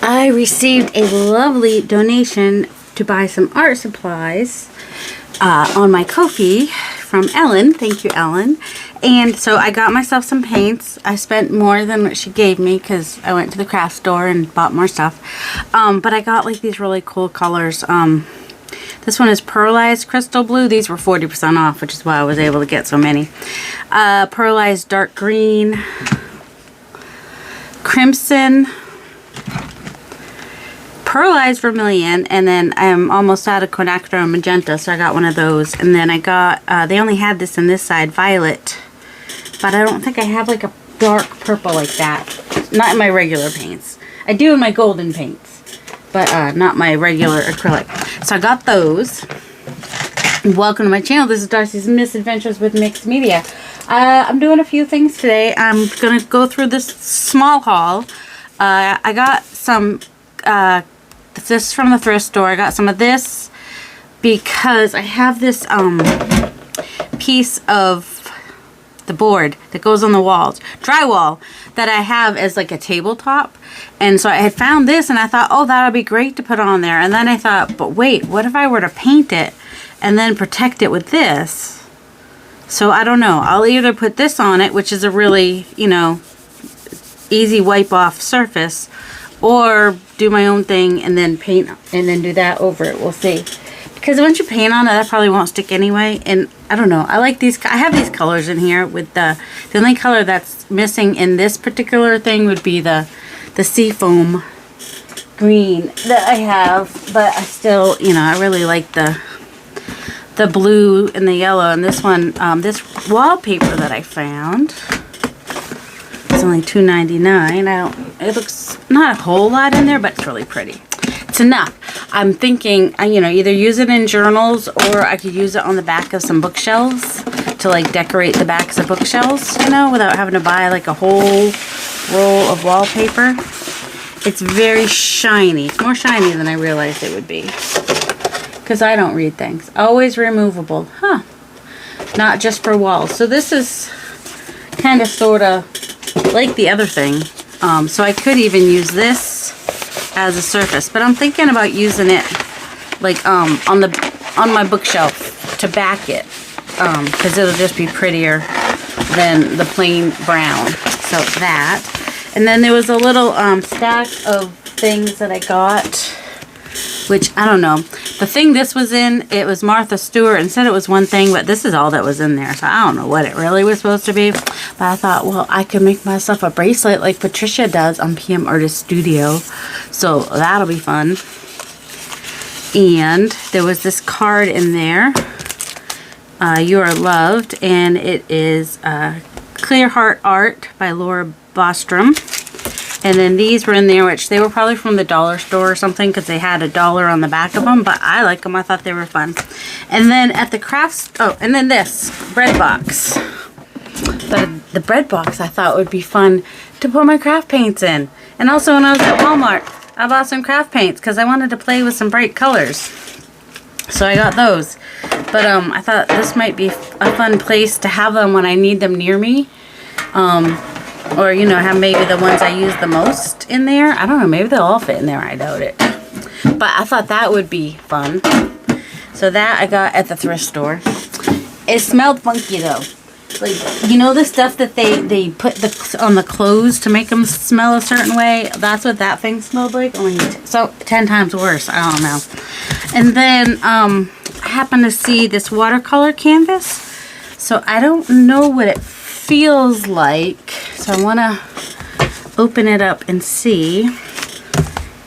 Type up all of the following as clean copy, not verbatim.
I received a lovely donation to buy some art supplies on my Ko-fi from Ellen. Thank you, Ellen. And so I got myself some paints. I spent more than what she gave me because I went to the craft store and bought more stuff. But I got like these really cool colors. This one is Pearlized Crystal Blue. These were 40% off, which is why I was able to get so many. Pearlized Dark Green, Crimson, Pearlized Vermilion, and then I'm almost out of Quinacridone and Magenta, so I got one of those. And then I got, they only had this in this side, Violet, but I don't think I have like a dark purple like that. Not in my regular paints. I do in my golden paints, but not my regular acrylic. So I got those. Welcome to my channel. This is Darcy's Misadventures with Mixed Media. I'm doing a few things today. I'm going to go through this small haul. I got some, this is from the thrift store. I got some of this because I have this piece of the board that goes on the walls, drywall, that I have as like a tabletop. And so I had found this and I thought, oh, that'll be great to put on there. And then I thought, but wait, what if I were to paint it and then protect it with this? So I don't know. I'll either put this on it, which is a really, you know, easy wipe off surface, or do my own thing and then paint and then do that over it. We'll see. Because once you paint on it, that probably won't stick anyway. And I don't know. I like these. I have these colors in here with the only color that's missing in this particular thing would be the seafoam green that I have. But I still, you know, I really like the blue and the yellow. And this one, this wallpaper that I found, it's only $2.99. It looks not a whole lot in there, but it's really pretty. It's enough. I'm thinking, you know, either use it in journals or I could use it on the back of some bookshelves to like decorate the backs of bookshelves, you know, without having to buy like a whole roll of wallpaper. It's very shiny. It's more shiny than I realized it would be. Because I don't read things. Always removable. Huh. Not just for walls. So this is kind of sort of like the other thing. So I could even use this as a surface, but I'm thinking about using it like on my bookshelf to back it, because it'll just be prettier than the plain brown. So that, and then there was a little stack of things that I got, which I don't know. The thing this was in, it was Martha Stewart and said it was one thing, but this is all that was in there. So I don't know what it really was supposed to be. But I thought, well, I could make myself a bracelet like Patricia does on PM Artist Studio. So that'll be fun. And there was this card in there. You Are Loved. And it is Clear Heart Art by Laura Bostrom. And then these were in there, which they were probably from the dollar store or something, because they had $1 on the back of them. But I like them. I thought they were fun. And then at the crafts, oh, and then this bread box. The bread box I thought would be fun to put my craft paints in. And also when I was at Walmart, I bought some craft paints because I wanted to play with some bright colors. So I got those. But I thought this might be a fun place to have them when I need them near me. Or, you know, have maybe the ones I use the most in there. I don't know. Maybe they'll all fit in there. I doubt it. But I thought that would be fun. So that I got at the thrift store. It smelled funky, though. Like, you know the stuff that they put on the clothes to make them smell a certain way? That's what that thing smelled like. Only so 10 times worse. I don't know. And then I happened to see this watercolor canvas. So I don't know what it feels like. So I want to open it up and see.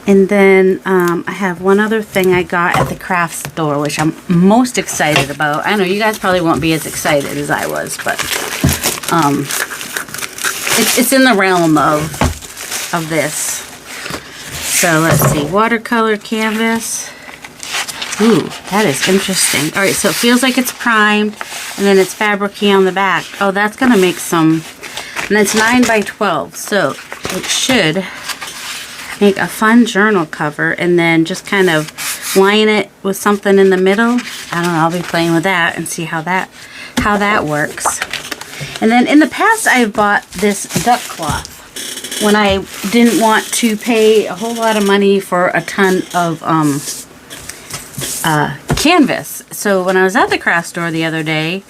And then I have one other thing I got at the craft store, which I'm most excited about. I know you guys probably won't be as excited as I was, but it's in the realm of this. So let's see, watercolor canvas. Ooh, that is interesting. All right, so it feels like it's primed, and then it's fabric-y on the back. Oh, that's gonna make some. And it's 9 by 12, so it should make a fun journal cover, and then just kind of line it with something in the middle. I don't know, I'll be playing with that and see how that works. And then in the past I've bought this duck cloth. when I didn't want to pay a whole lot of money for a ton of canvas. So when I was at the craft store the other day,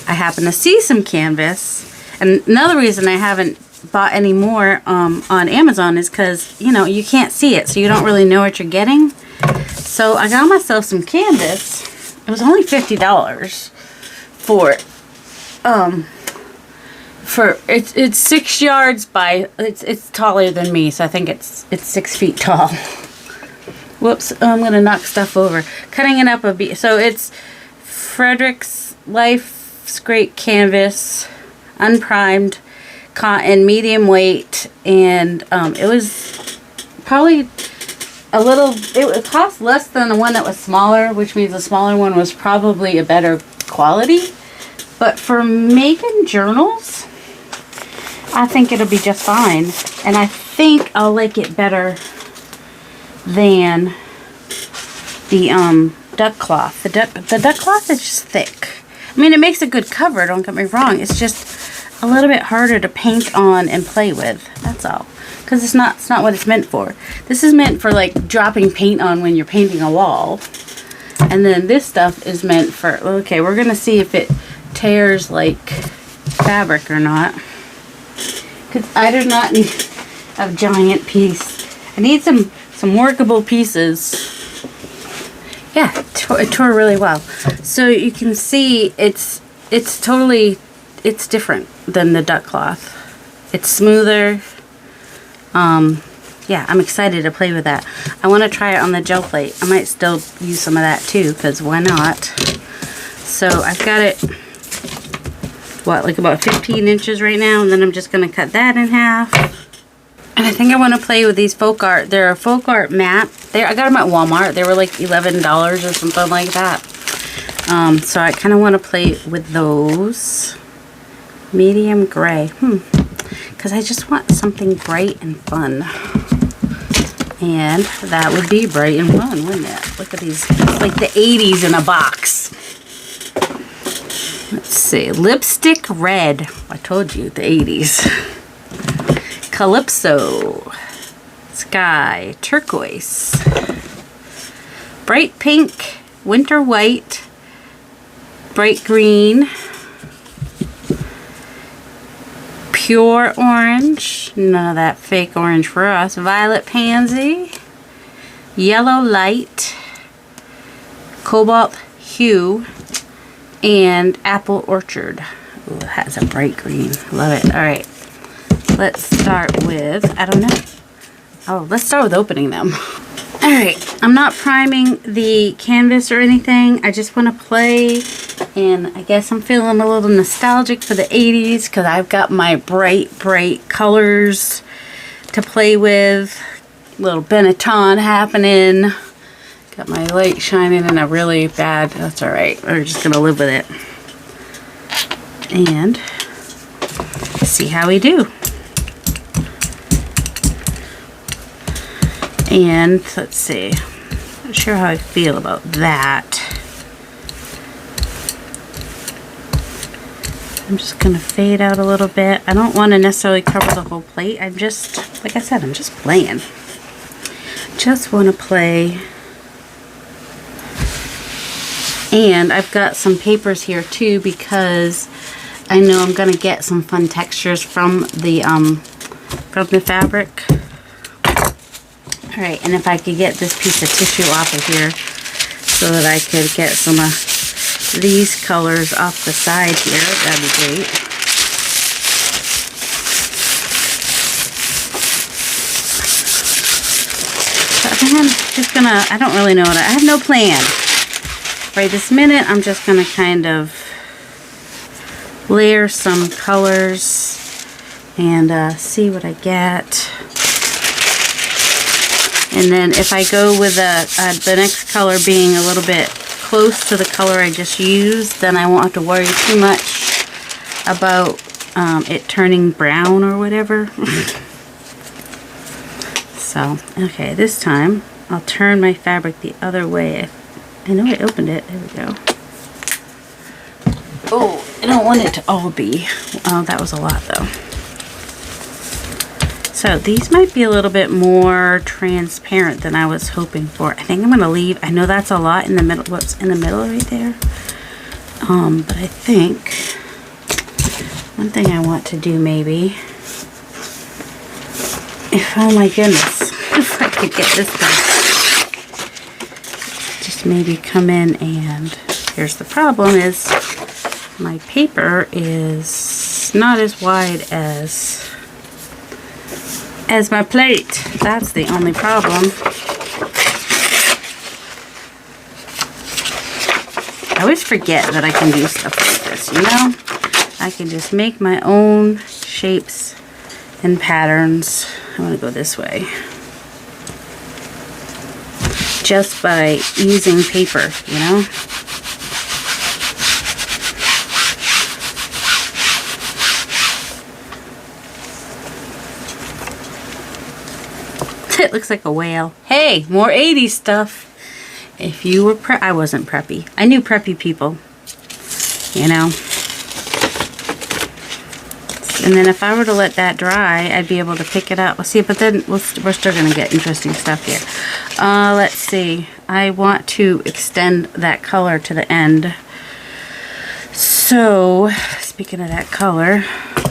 I happened to see some canvas. And another reason I haven't bought any more on Amazon is because, you know, you can't see it, so you don't really know what you're getting. So I got myself some canvas. It was only $50 for it. It's 6 yards by, it's taller than me, so I think it's 6 feet tall. Whoops, I'm gonna knock stuff over. Cutting it up a bit. So it's Frederick's Life Scrape Canvas, unprimed, cotton, medium weight, and it was probably a little, it cost less than the one that was smaller, which means the smaller one was probably a better quality. But for making journals, I think it'll be just fine. And I think I'll like it better than the duck cloth. The duck cloth is just thick. I mean, it makes a good cover, don't get me wrong. It's just a little bit harder to paint on and play with. That's all. Because it's not what it's meant for. This is meant for like dropping paint on when you're painting a wall. And then this stuff is meant for, okay, we're gonna see if it tears like fabric or not. Because I do not need a giant piece. I need some workable pieces. Yeah, it tore really well. So you can see it's totally, it's different than the duck cloth. It's smoother. Yeah, I'm excited to play with that. I want to try it on the gel plate. I might still use some of that too, because why not? So I've got it, what, like about 15 inches right now, and then I'm just going to cut that in half. And I think I want to play with these folk art. They're a folk art mat. I got them at Walmart. They were like $11 or something like that. So I kind of want to play with those. Medium gray. Because I just want something bright and fun. And that would be bright and fun, wouldn't it? Look at these. It's like the 80s in a box. Let's see. Lipstick red. I told you, the 80s. Calypso. Sky. Turquoise. Bright pink. Winter white. Bright green. Pure orange, none of that fake orange for us. Violet pansy, yellow light, cobalt hue, and apple orchard. Ooh, it has a bright green. Love it. All right, let's start with, I don't know. Oh, let's start with opening them. All right, I'm not priming the canvas or anything. I just want to play. And I guess I'm feeling a little nostalgic for the 80s because I've got my bright colors to play with. Little Benetton happening. Got my light shining in a really bad, that's alright. We're just going to live with it. And see how we do. And let's see. Not sure how I feel about that. I'm just going to fade out a little bit. I don't want to necessarily cover the whole plate. I'm just, like I said, I'm just playing. Just want to play. And I've got some papers here too because I know I'm going to get some fun textures from the fabric. Alright, and if I could get this piece of tissue off of here so that I could get some these colors off the side here, that'd be great. So I'm just gonna, I don't really know what I have no plan. Right this minute, I'm just gonna kind of layer some colors and see what I get. And then if I go with the next color being a little bit close to the color I just used, then I won't have to worry too much about it turning brown or whatever. So, okay, this time I'll turn my fabric the other way. I know I opened it. There we go. Oh, I don't want it to all be. Oh, that was a lot though. So these might be a little bit more transparent than I was hoping for. I think I'm going to leave, I know that's a lot in the middle, what's in the middle right there. But I think one thing I want to do maybe, oh my goodness, if I could get this done, just maybe come in and, here's the problem is my paper is not as wide as my plate. That's the only problem. I always forget that I can do stuff like this, you know? I can just make my own shapes and patterns. I want to go this way. Just by using paper, you know? It looks like a whale. Hey, more 80s stuff. If you were I wasn't preppy. I knew preppy people, you know. And then if I were to let that dry, I'd be able to pick it up. Well, see, but then we're still going to get interesting stuff here. Let's see. I want to extend that color to the end. So, speaking of that color,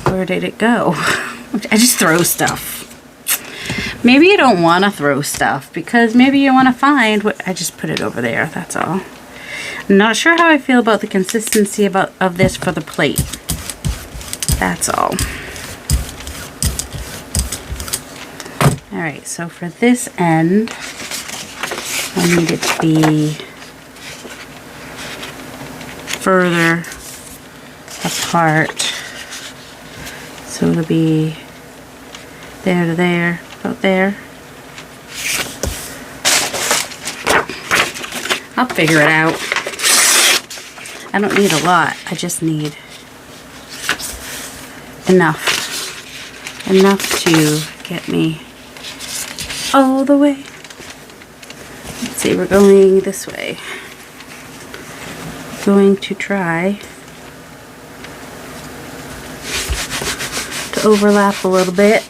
where did it go? I just throw stuff. Maybe you don't want to throw stuff because maybe you want to find what I just put it over there. That's all. I'm not sure how I feel about the consistency of this for the plate. That's all. All right, so for this end, I need it to be further apart. So it'll be there to there. About there. I'll figure it out. I don't need a lot. I just need enough. Enough to get me all the way. Let's see, we're going this way. Going to try to overlap a little bit.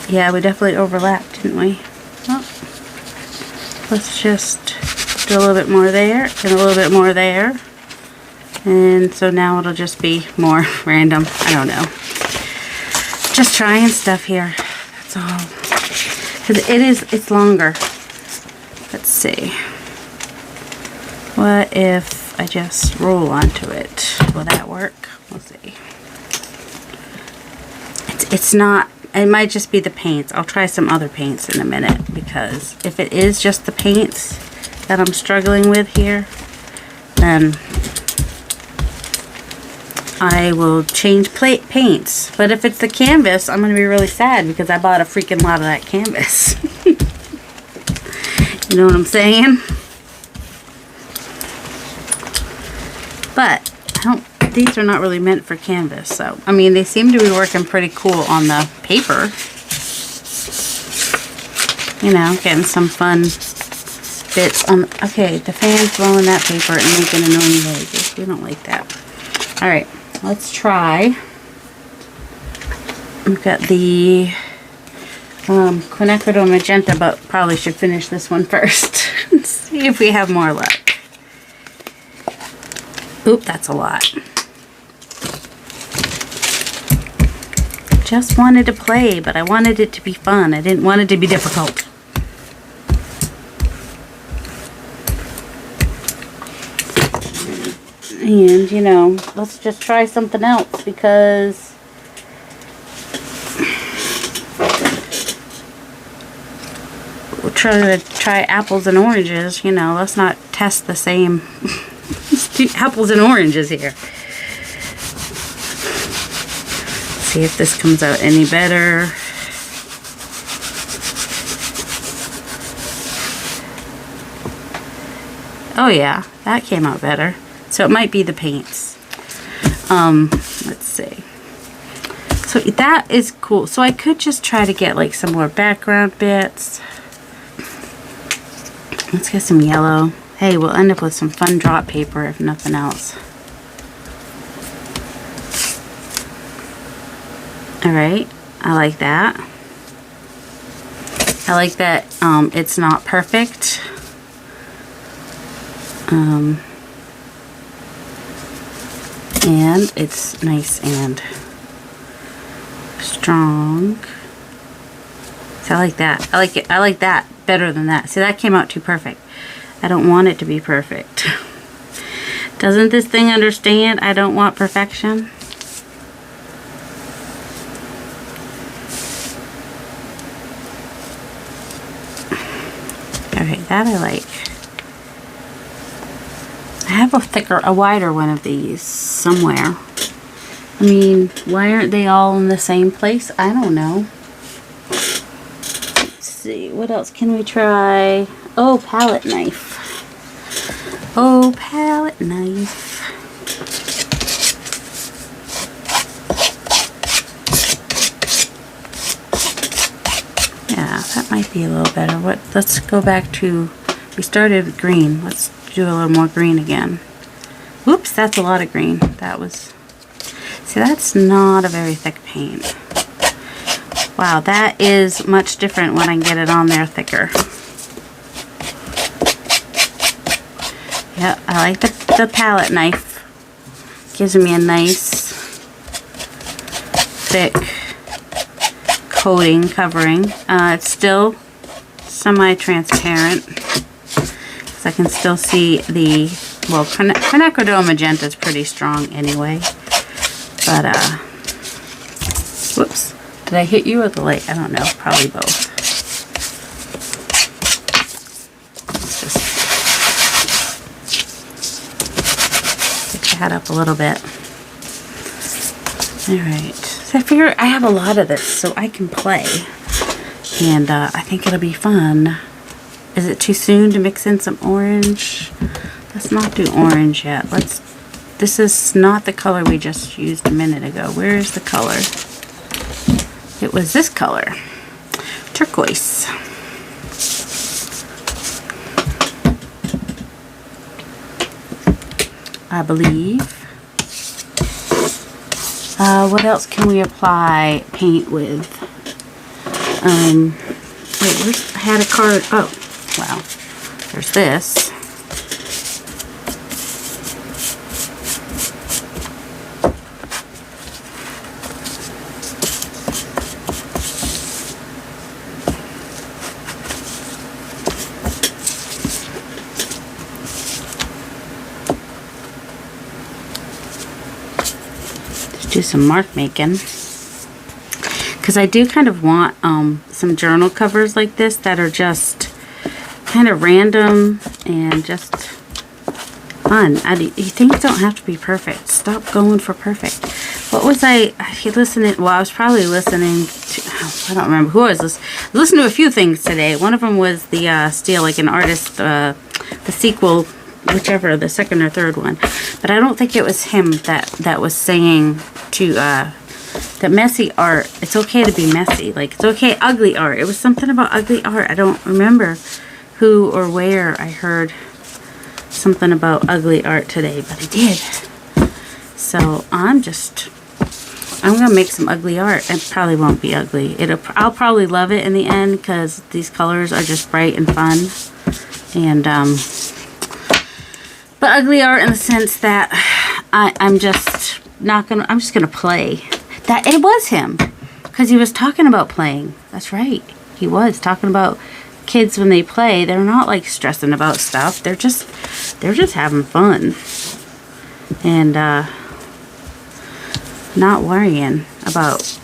Yeah, we definitely overlapped, didn't we? Well, let's just do a little bit more there and a little bit more there. And so now it'll just be more random. I don't know. Just trying stuff here. That's all. Because it's longer. Let's see. What if I just roll onto it? Will that work? We'll see. It's not. It might just be the paints. I'll try some other paints in a minute because if it is just the paints that I'm struggling with here, then I will change paints. But if it's the canvas, I'm going to be really sad because I bought a freaking lot of that canvas. You know what I'm saying? But these are not really meant for canvas, so I mean they seem to be working pretty cool on the paper. You know, getting some fun bits on. Okay, the fan's blowing that paper and making annoying noises. We don't like that. All right, let's try. We've got the quinacridone magenta, but probably should finish this one first. See if we have more luck. Oop, that's a lot. Just wanted to play, but I wanted it to be fun. I didn't want it to be difficult. And, you know, let's just try something else because we're trying to try apples and oranges. You know, let's not test the same apples and oranges here. See if this comes out any better. Oh yeah, that came out better. So it might be the paints. Let's see. So that is cool. So I could just try to get like some more background bits. Let's get some yellow. Hey, we'll end up with some fun drop paper if nothing else. Alright, I like that. I like that it's not perfect. And it's nice and strong. So I like that. I like it. I like that better than that. See, that came out too perfect. I don't want it to be perfect. Doesn't this thing understand I don't want perfection? Alright, that I like. I have a wider one of these somewhere. I mean, why aren't they all in the same place? I don't know. Let's see, what else can we try? Oh, palette knife. Oh, palette knife. Yeah, that might be a little better. Let's go back to, we started with green. Let's do a little more green again. Whoops, that's a lot of green. That was, see, that's not a very thick paint. Wow, that is much different when I get it on there thicker. Yeah, I like the palette knife. Gives me a nice thick coating covering. It's still semi-transparent. So I can still see the, well, quinacridone magenta is pretty strong anyway. But, whoops. Did I hit you with the light? I don't know. Probably both. Let's just get that up a little bit. Alright. So I figure I have a lot of this, so I can play. And I think it'll be fun. Is it too soon to mix in some orange? Let's not do orange yet. This is not the color we just used a minute ago. Where is the color? It was this color. Turquoise. I believe. What else can we apply paint with? Wait, I had a card. Oh, wow. There's this. Do some mark making, because I do kind of want some journal covers like this that are just kind of random and just fun. Things don't have to be perfect. Stop going for perfect. What was I listening? Well, I was probably listening to, I don't remember who I was listening to a few things today. One of them was the Steal Like an Artist, the sequel, whichever, the second or third one. But I don't think it was him that was saying to that messy art, it's okay to be messy. Like, it's okay, ugly art. It was something about ugly art. I don't remember who or where I heard something about ugly art today, but I did. So I'm gonna make some ugly art. It probably won't be ugly. I'll probably love it in the end because these colors are just bright and fun. And but ugly art in the sense that I'm just gonna play. That it was him, because he was talking about playing. That's right, he was talking about kids when they play. They're not like stressing about stuff. They're just having fun and not worrying about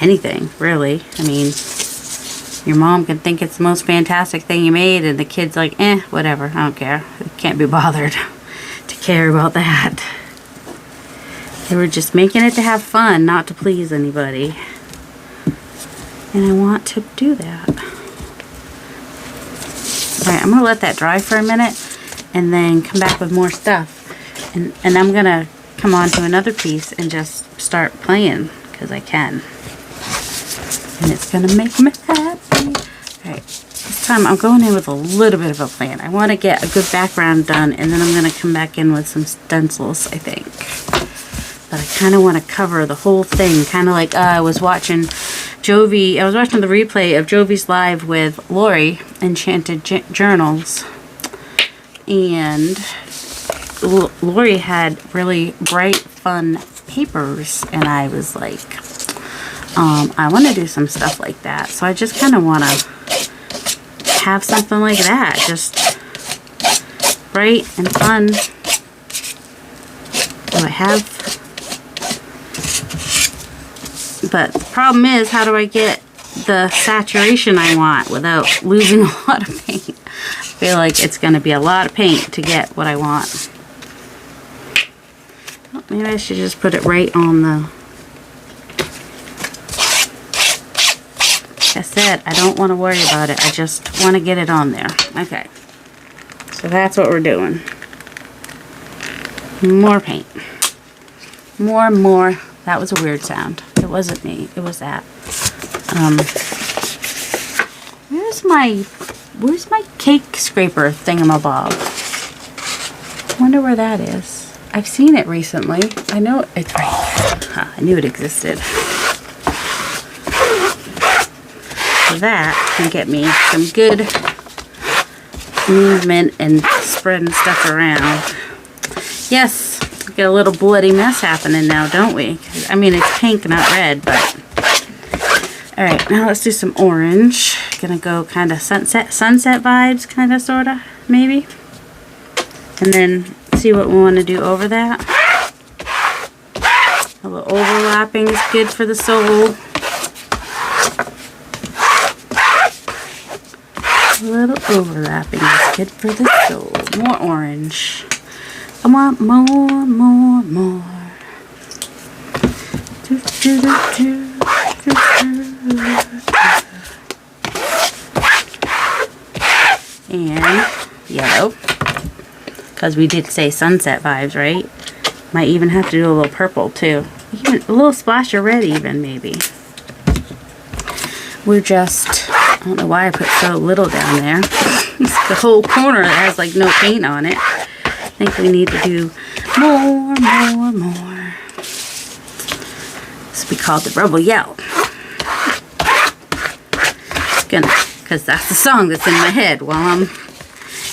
anything really. I mean, your mom can think it's the most fantastic thing you made, and the kid's like, whatever, I don't care. I can't be bothered to care about that. They were just making it to have fun, not to please anybody. And I want to do that. Alright, I'm going to let that dry for a minute and then come back with more stuff. And I'm going to come on to another piece and just start playing, because I can. And it's going to make me happy. Alright, let's time I'm going in with a little bit of a plan. I want to get a good background done, and then I'm going to come back in with some stencils, I think. But I kind of want to cover the whole thing, kind of like I was watching Jovi. I was watching the replay of Jovi's live with Lori, Enchanted Journals, and Lori had really bright, fun papers, and I was like, I want to do some stuff like that. So I just kind of want to have something like that, just bright and fun. Do I have? But the problem is, how do I get the saturation I want without losing a lot of paint? I feel like it's going to be a lot of paint to get what I want. Well, maybe I should just put it right on the... Like I said, I don't want to worry about it. I just want to get it on there. Okay. So that's what we're doing. More paint. More. That was a weird sound. It wasn't me. It was that. Where's my cake scraper thingamabob? I wonder where that is. I've seen it recently. I know it's right here. I knew it existed. So that can get me some good movement and spreading stuff around. Yes, we get a little bloody mess happening now, don't we? I mean, it's pink, not red, but... Alright, now let's do some orange. Gonna go kind of sunset vibes, kind of, sort of, maybe. And then see what we want to do over that. A little overlapping is good for the soul. A little overlapping is good for the soul. More orange. I want more. And yellow, because we did say sunset vibes, right? Might even have to do a little purple too, even a little splash of red, even maybe. We're just, I don't know why I put so little down there. It's the whole corner that has like no paint on it. I think we need to do more. This will be called the Rebel Yell. Because that's the song that's in my head while I'm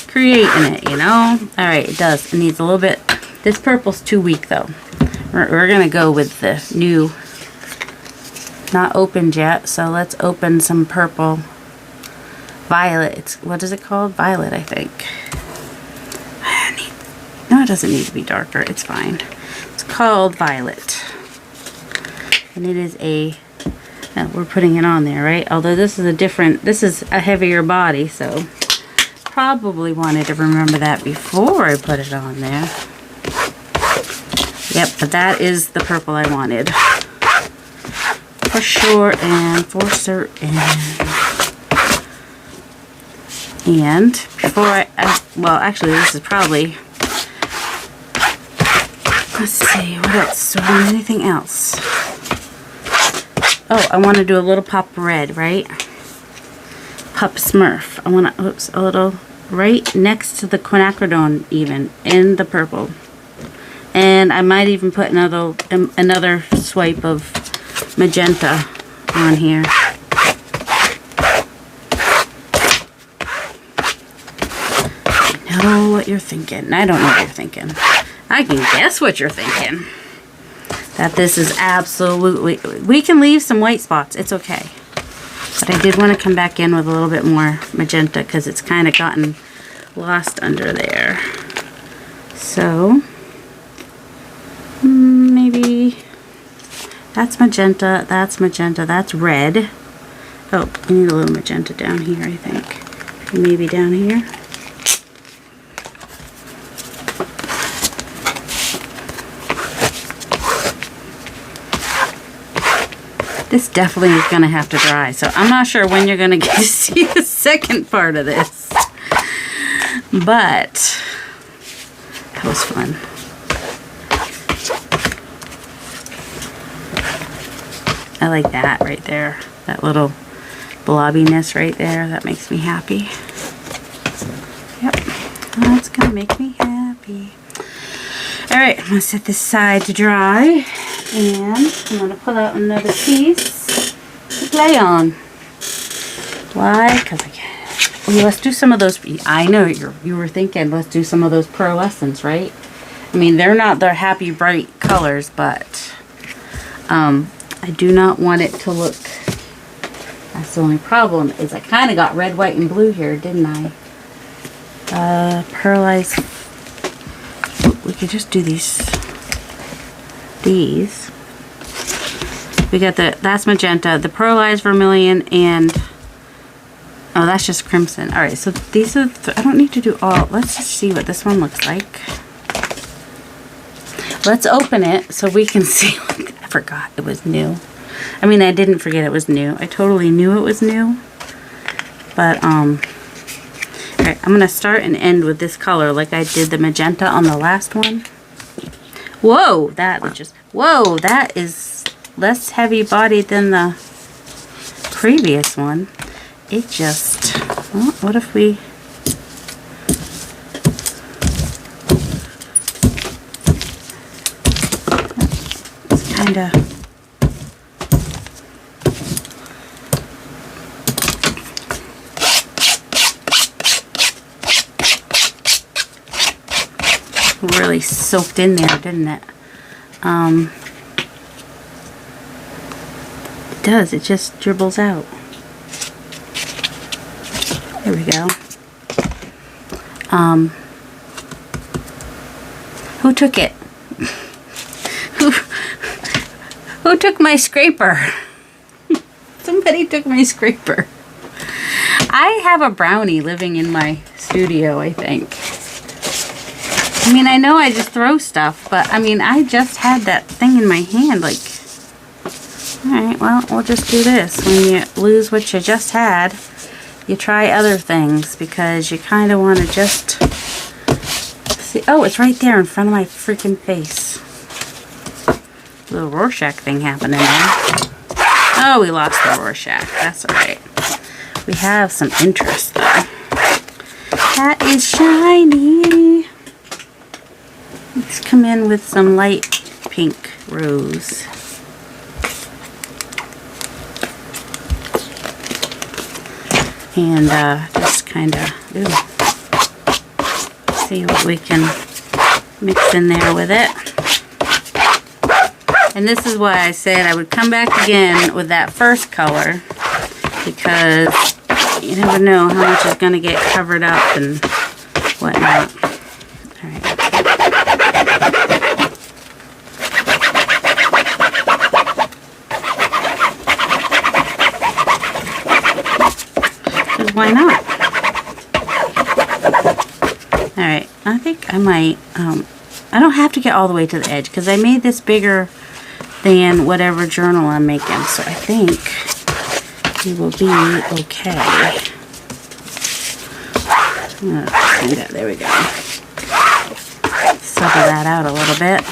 creating it, you know? Alright, it does. It needs a little bit. This purple's too weak, though. We're going to go with the new, not opened yet, so let's open some purple. Violet. What is it called? Violet, I think. No, it doesn't need to be darker. It's fine. It's called Violet. And it is a... we're putting it on there, right? Although this is a heavier body, so probably wanted to remember that before I put it on there. Yep, but that is the purple I wanted. For sure and for certain. And before well, actually this is probably, let's see, what else? Do I need anything else? Oh, I want to do a little pop red, right? Pup Smurf. I want to, oops, a little right next to the quinacridone even, in the purple. And I might even put another swipe of magenta on here. I know what you're thinking. I don't know what you're thinking. I can guess what you're thinking. That this is absolutely... We can leave some white spots. It's okay. But I did want to come back in with a little bit more magenta because it's kind of gotten lost under there. So... maybe... That's magenta. That's magenta. That's red. Oh, I need a little magenta down here, I think. Maybe down here. This definitely is going to have to dry, so I'm not sure when you're going to get to see the second part of this. But that was fun. I like that right there. That little blobbiness right there. That makes me happy. Yep, that's gonna make me happy. Alright, I'm gonna set this side to dry, and I'm gonna pull out another piece to play on. Why? Because I can. Well, let's do some of those. I know you were thinking, let's do some of those pearlescents, right? I mean, they're not the happy bright colors, but I do not want it to look. That's the only problem, is I kind of got red, white, and blue here, didn't I? Pearlized. We could just do these. We got that's magenta, the pearlized vermilion, and oh, that's just crimson. All right, so these are. I don't need to do all. Let's just see what this one looks like. Let's open it so we can see. I forgot it was new. I mean, I didn't forget it was new. I totally knew it was new. But, alright, I'm going to start and end with this color like I did the magenta on the last one. Whoa, that is less heavy bodied than the previous one. It just, well, what if we... It's kind of... really soaked in there, didn't it? It does. It just dribbles out. There we go. Who took it? Who took my scraper? Somebody took my scraper. I have a brownie living in my studio, I think. I mean, I know I just throw stuff, but I mean, I just had that thing in my hand, like, alright, well, we'll just do this. When you lose what you just had, you try other things, because you kind of want to just see. Oh, it's right there in front of my freaking face. Little Rorschach thing happening there. Oh, we lost the Rorschach. That's alright. We have some interest, though. That is shiny. Let's come in with some light pink rose. And just kind of see what we can mix in there with it. And this is why I said I would come back again with that first color, because you never know how much is going to get covered up and whatnot. Why not? Alright, I think I might, I don't have to get all the way to the edge, because I made this bigger than whatever journal I'm making, so I think we will be okay. There we go. Settle that out a little bit.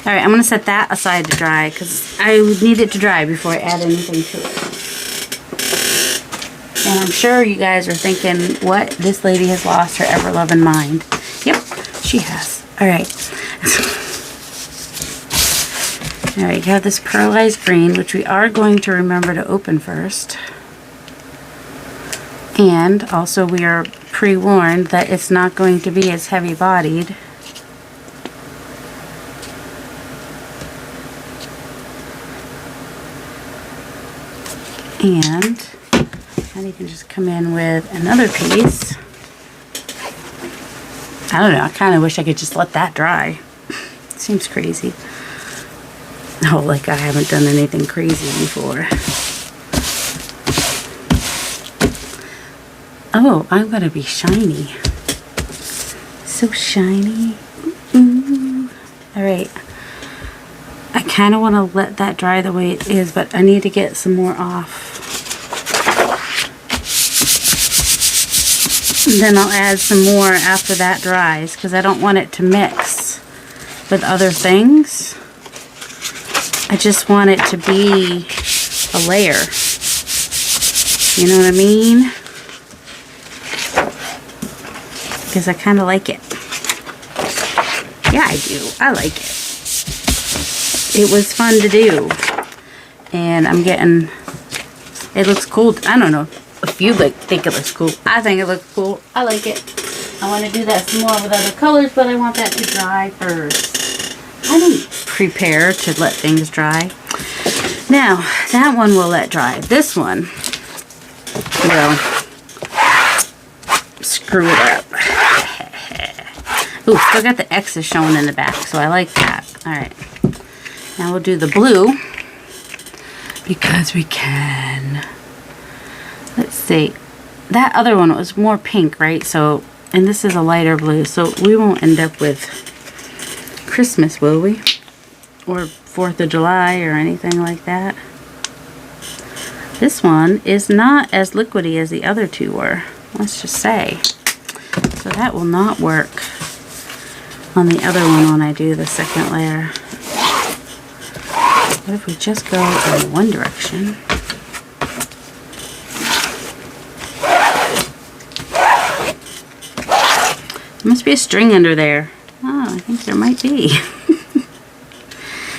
Alright, I'm going to set that aside to dry, because I need it to dry before I add anything to it. And I'm sure you guys are thinking, what? This lady has lost her ever-loving mind. Yep, she has. Alright. Alright, you have this pearlized green, which we are going to remember to open first. And also we are pre-warned that it's not going to be as heavy-bodied. And you can just come in with another piece. I don't know, I kind of wish I could just let that dry. Seems crazy. Oh, like I haven't done anything crazy before. Oh, I'm going to be shiny. So shiny. Alright. I kind of want to let that dry the way it is, but I need to get some more off. And then I'll add some more after that dries, because I don't want it to mix with other things. I just want it to be a layer. You know what I mean? Because I kind of like it. Yeah, I do. I like it. It was fun to do. And I'm getting... It looks cool. I don't know if you think it looks cool. I think it looks cool. I like it. I want to do that some more with other colors, but I want that to dry first. I didn't prepare to let things dry. Now, that one will let dry. This one will screw it up. Ooh, still got the X's showing in the back, so I like that. Alright. Now we'll do the blue. Because we can. Let's see. That other one was more pink, right? So, and this is a lighter blue, so we won't end up with Christmas, will we? Or 4th of July or anything like that. This one is not as liquidy as the other two were. Let's just say. So that will not work on the other one when I do the second layer. What if we just go in one direction? There must be a string under there. Oh, I think there might be.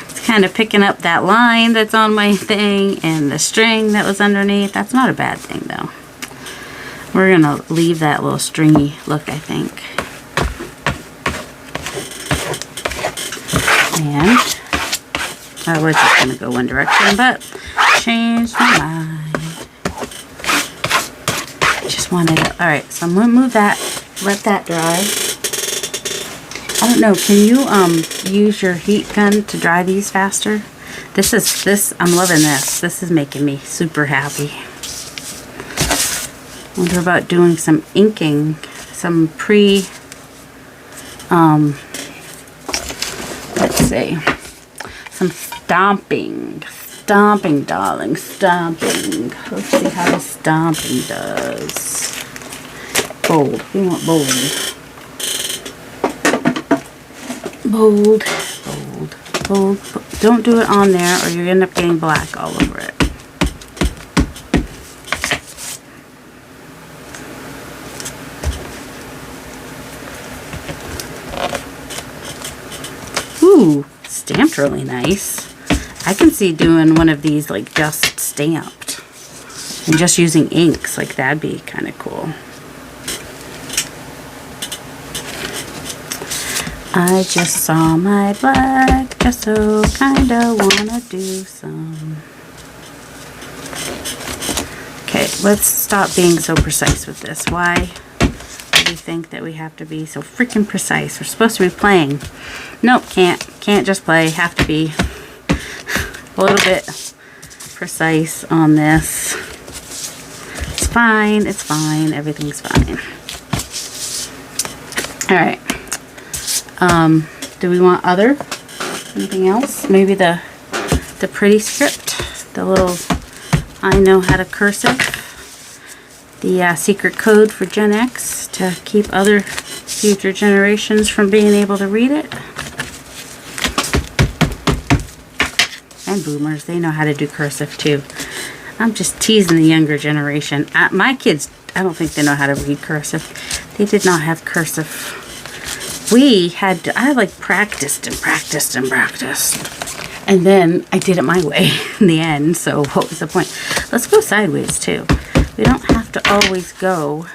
It's kind of picking up that line that's on my thing and the string that was underneath. That's not a bad thing though. We're gonna leave that little stringy look, I think. And I was just going to go one direction, but changed my mind. Just wanted to... Alright, so I'm going to move that. Let that dry. I don't know. Can you use your heat gun to dry these faster? I'm loving this. This is making me super happy. I wonder about doing some inking. Some let's see. Some stomping, darling, stomping. Let's see how the stomping does. Bold. We want bold. Bold. Don't do it on there or you end up getting black all over it. Ooh, stamped really nice. I can see doing one of these like just stamped and just using inks. Like that'd be kind of cool. I just saw my black, just so kinda wanna do some. Okay, let's stop being so precise with this. Why do we think that we have to be so freaking precise? We're supposed to be playing. Nope, can't just play. Have to be a little bit precise on this. It's fine, everything's fine. Alright. Do we want anything else? Maybe the pretty script, the little I know how to cursive, the secret code for Gen X to keep other future generations from being able to read it. And boomers, they know how to do cursive too. I'm just teasing the younger generation. My kids, I don't think they know how to read cursive. They did not have cursive. I like practiced. And then I did it my way in the end, so what was the point? Let's go sideways too. We don't have to always go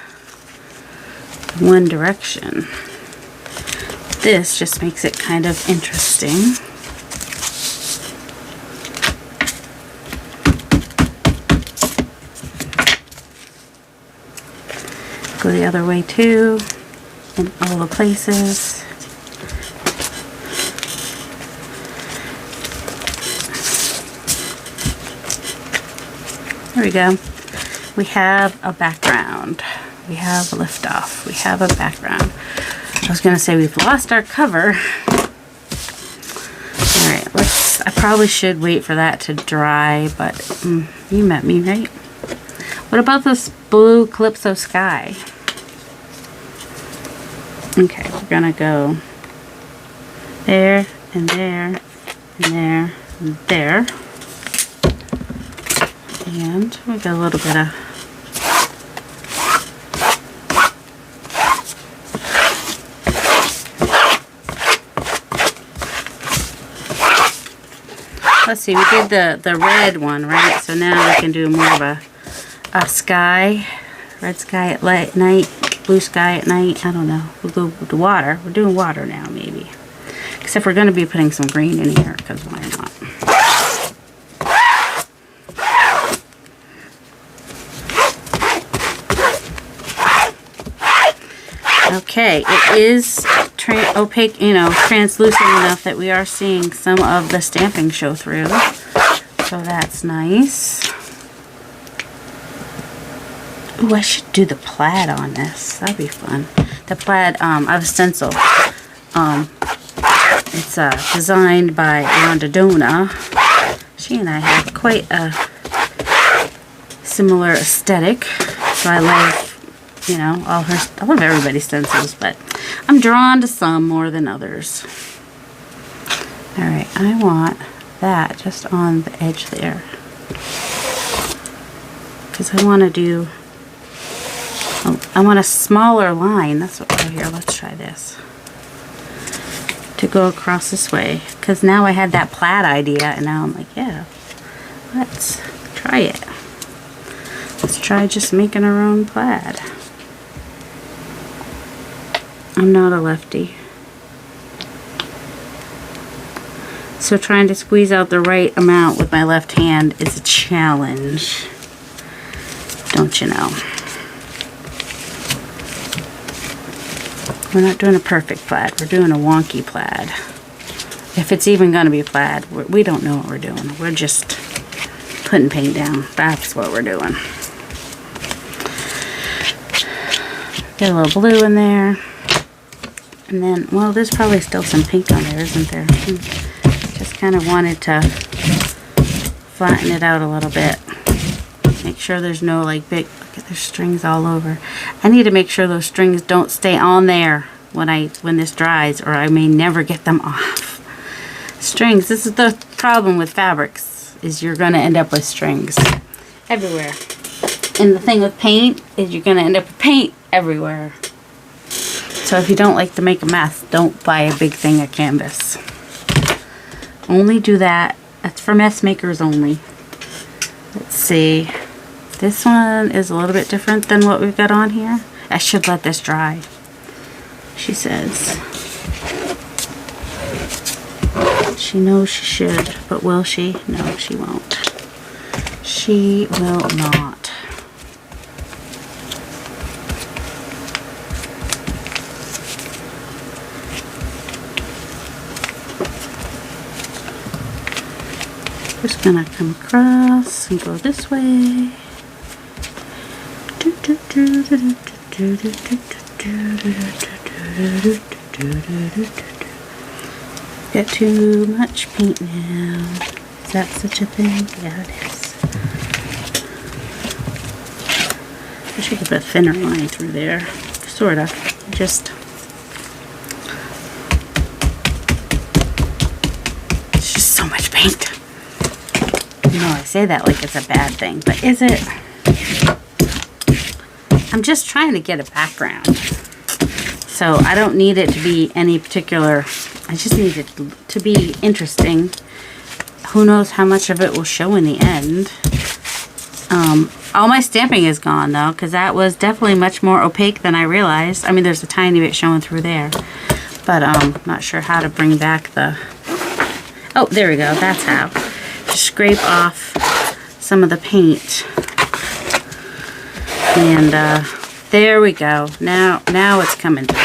one direction. This just makes it kind of interesting. Go the other way too, in all the places. There we go. We have a background. We have a liftoff. We have a background. I was going to say we've lost our cover. Alright, I probably should wait for that to dry, but you met me, right? What about this blue Calypso sky? Okay, we're going to go there, and there, and there, and there. And we got a little bit of let's see, we did the red one, right? So now we can do more of a sky, red sky at night, blue sky at night. I don't know. We'll go with the water. We're doing water now, maybe. Except we're going to be putting some green in here, because why not? Okay, it is opaque, you know, translucent enough that we are seeing some of the stamping show through. So that's nice. Ooh, I should do the plaid on this. That'd be fun. The plaid, I have a stencil. It's designed by Rhonda Dona. She and I have quite a similar aesthetic. So I love, you know, I love everybody's stencils, but I'm drawn to some more than others. Alright, I want that just on the edge there. Because I want to do, I want a smaller line. That's what, here, let's try this. To go across this way. Because now I had that plaid idea, and now I'm like, yeah, let's try it. Let's try just making our own plaid. I'm not a lefty. So trying to squeeze out the right amount with my left hand is a challenge. Don't you know? We're not doing a perfect plaid. We're doing a wonky plaid. If it's even going to be plaid, we don't know what we're doing. We're just putting paint down. That's what we're doing. Get a little blue in there. And then, well, there's probably still some pink on there, isn't there? Just kind of wanted to flatten it out a little bit. Make sure there's no, like, big, look at, there's strings all over. I need to make sure those strings don't stay on there when this dries, or I may never get them off. Strings, this is the problem with fabrics, is you're going to end up with strings everywhere. And the thing with paint is you're going to end up with paint everywhere. So if you don't like to make a mess, don't buy a big thing of canvas. Only do that. That's for mess makers only. Let's see. This one is a little bit different than what we've got on here. I should let this dry, she says. She knows she should, but will she? No, she won't. She will not. Just gonna come across and go this way. Got too much paint now. Is that such a thing? Yeah, it is. I should put a thinner line through there. Sort of. Just. It's just so much paint. You know, I say that like it's a bad thing, but is it? I'm just trying to get a background. So I don't need it to be any particular, I just need it to be interesting. Who knows how much of it will show in the end. All my stamping is gone though, because that was definitely much more opaque than I realized. I mean, there's a tiny bit showing through there. But not sure how to bring back the, oh, there we go, that's how. Just scrape off some of the paint. And there we go. Now it's coming through.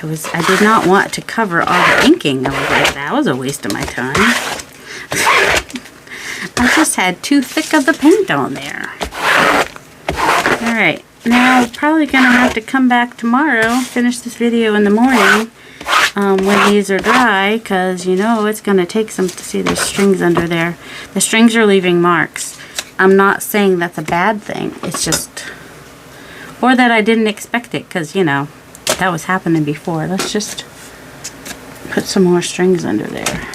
I did not want to cover all the inking. I was like, that was a waste of my time. I just had too thick of the paint on there. Alright, now I'm probably going to have to come back tomorrow, finish this video in the morning when these are dry, because you know it's going to take some, see there's strings under there. The strings are leaving marks. I'm not saying that's a bad thing, it's just, or that I didn't expect it, because you know, that was happening before. Let's just put some more strings under there.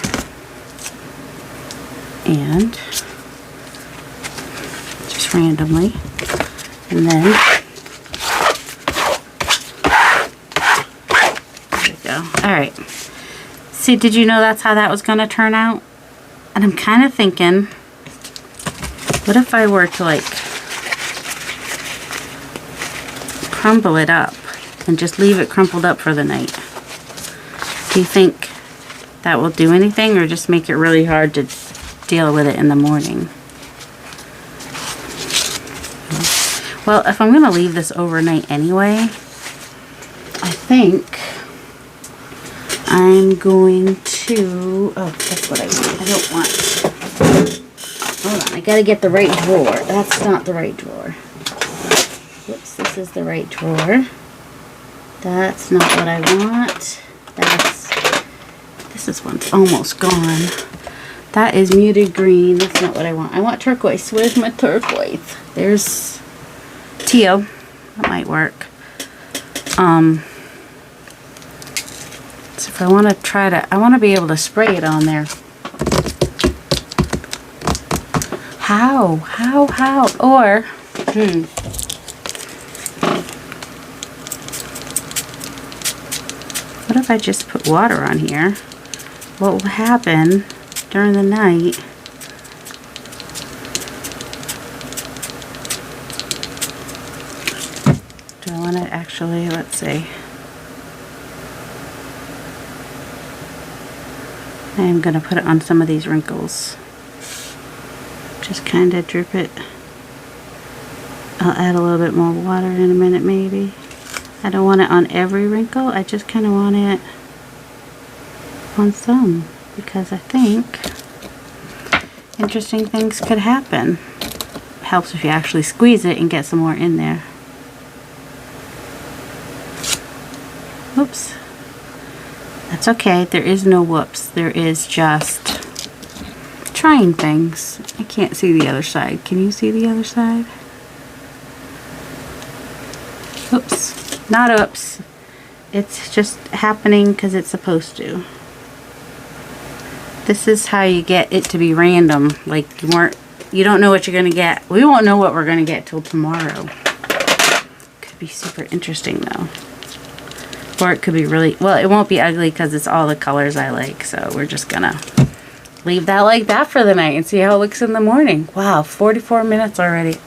And just randomly. And then there we go. Alright. See, did you know that's how that was going to turn out? And I'm kind of thinking, what if I were to like crumble it up and just leave it crumpled up for the night? Do you think that will do anything, or just make it really hard to deal with it in the morning? Well, if I'm going to leave this overnight anyway, I think I'm going to, oh, that's what I want. I don't want, hold on, I got to get the right drawer. That's not the right drawer. Whoops, this is the right drawer. That's not what I want. This one's almost gone. That is muted green. That's not what I want. I want turquoise. Where's my turquoise? There's teal. That might work. So if I want to try to, I want to be able to spray it on there. How? Or, what if I just put water on here? What will happen during the night? Do I want to actually, let's see. I am going to put it on some of these wrinkles. Just kind of drip it. I'll add a little bit more water in a minute maybe. I don't want it on every wrinkle. I just kind of want it on some, because I think interesting things could happen. Helps if you actually squeeze it and get some more in there. Whoops. That's okay. There is no whoops. There is just trying things. I can't see the other side. Can you see the other side? Oops. Not oops. It's just happening because it's supposed to. This is how you get it to be random. Like you don't know what you're going to get. We won't know what we're going to get till tomorrow. Could be super interesting though. Or it could be really, well, it won't be ugly because it's all the colors I like. So we're just going to leave that like that for the night and see how it looks in the morning. Wow, 44 minutes already.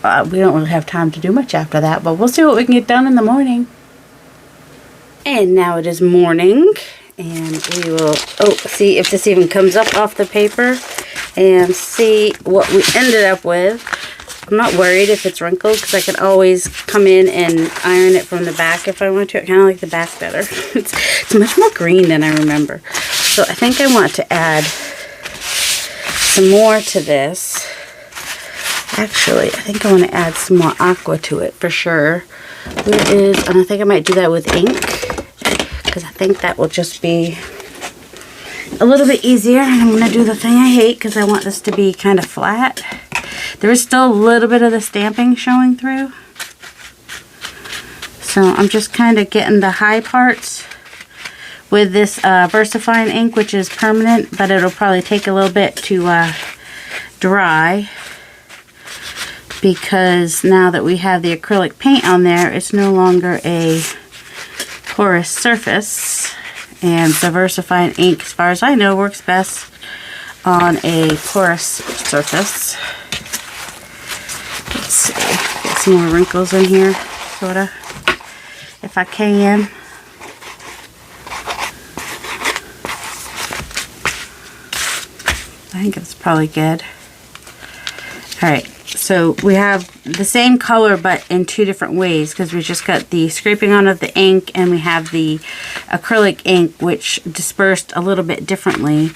We don't really have time to do much after that, but we'll see what we can get done in the morning. And now it is morning, and we will, see if this even comes up off the paper and see what we ended up with. I'm not worried if it's wrinkled because I can always come in and iron it from the back if I want to. I kind of like the back better. It's much more green than I remember. So I think I want to add some more to this. Actually, I think I want to add some more aqua to it for sure. And I think I might do that with ink, because I think that will just be a little bit easier. And I'm going to do the thing I hate because I want this to be kind of flat. There is still a little bit of the stamping showing through. So I'm just kind of getting the high parts with this VersaFine ink, which is permanent, but it'll probably take a little bit to dry, because now that we have the acrylic paint on there, it's no longer a porous surface, and the VersaFine ink, as far as I know, works best on a porous surface. Let's see, get some more wrinkles in here, sorta, if I can. I think it's probably good. Alright, so we have the same color but in two different ways, because we just got the scraping on of the ink and we have the acrylic ink, which dispersed a little bit differently.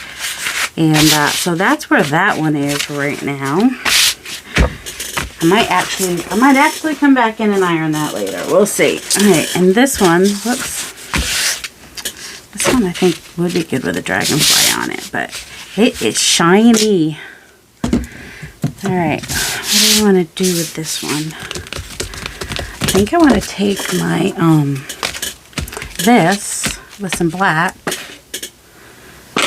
And so that's where that one is right now. I might actually come back in and iron that later. We'll see. Alright, and this one, whoops. This one I think would be good with a dragonfly on it, but it is shiny. Alright, what do I want to do with this one? I think I want to take my, this with some black.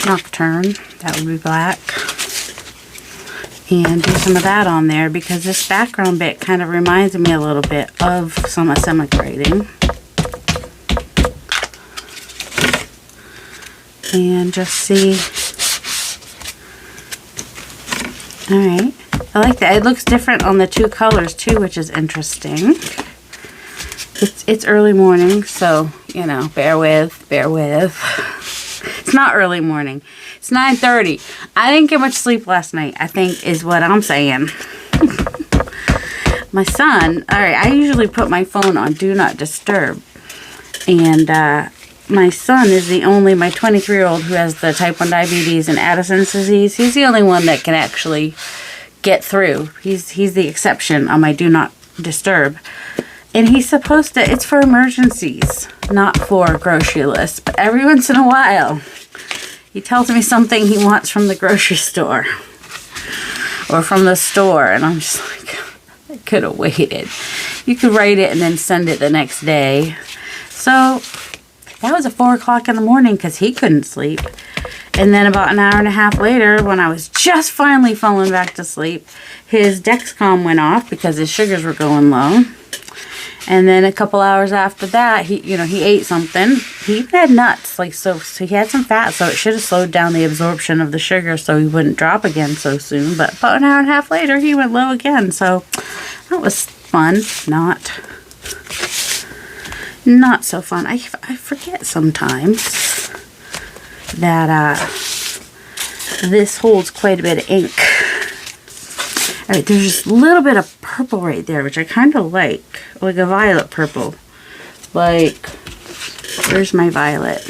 Nocturne, that would be black. And do some of that on there, because this background bit kind of reminds me a little bit of some assemblic writing. and just see. Alright, I like that. It looks different on the two colors too, which is interesting. It's early morning, so, you know, bear with. It's not early morning. It's 9:30. I didn't get much sleep last night, I think is what I'm saying. My son, alright, I usually put my phone on Do Not Disturb. And my son is my 23-year-old who has the type 1 diabetes and Addison's disease. He's the only one that can actually get through. He's the exception on my Do Not Disturb. And he's supposed to, it's for emergencies, not for grocery lists. But every once in a while, he tells me something he wants from the grocery store. Or from the store. And I'm just like, I could have waited. You could write it and then send it the next day. So, that was at 4 o'clock in the morning because he couldn't sleep. And then about an hour and a half later, when I was just finally falling back to sleep, his Dexcom went off because his sugars were going low. And then a couple hours after that, he ate something. He had nuts, so he had some fat, so it should have slowed down the absorption of the sugar so he wouldn't drop again so soon. But about an hour and a half later, he went low again. So that was fun. Not so fun. I forget sometimes that this holds quite a bit of ink. Alright, there's just a little bit of purple right there, which I kind of like a violet purple. Where's my violet?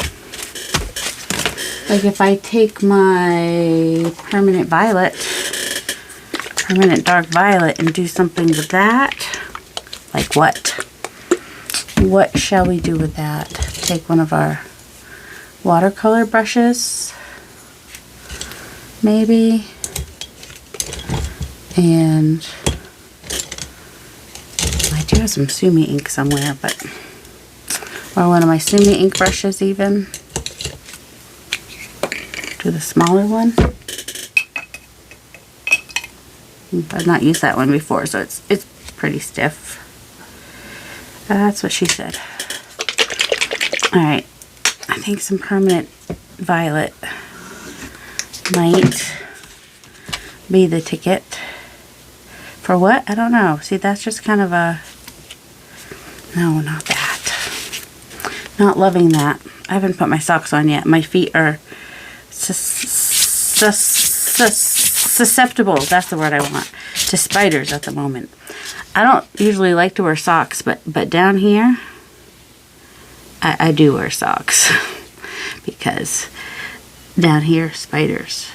Like if I take my permanent dark violet and do something with that, like what? What shall we do with that? Take one of our watercolor brushes, maybe. And I do have some Sumi ink somewhere, or one of my Sumi ink brushes even. Do the smaller one. I've not used that one before, so it's pretty stiff. That's what she said. Alright, I think some permanent violet might be the ticket. For what? I don't know. See, that's just kind of a... No, not that. Not loving that. I haven't put my socks on yet. My feet are susceptible. That's the word I want. To spiders at the moment. I don't usually like to wear socks, but down here, I do wear socks. Because down here, spiders.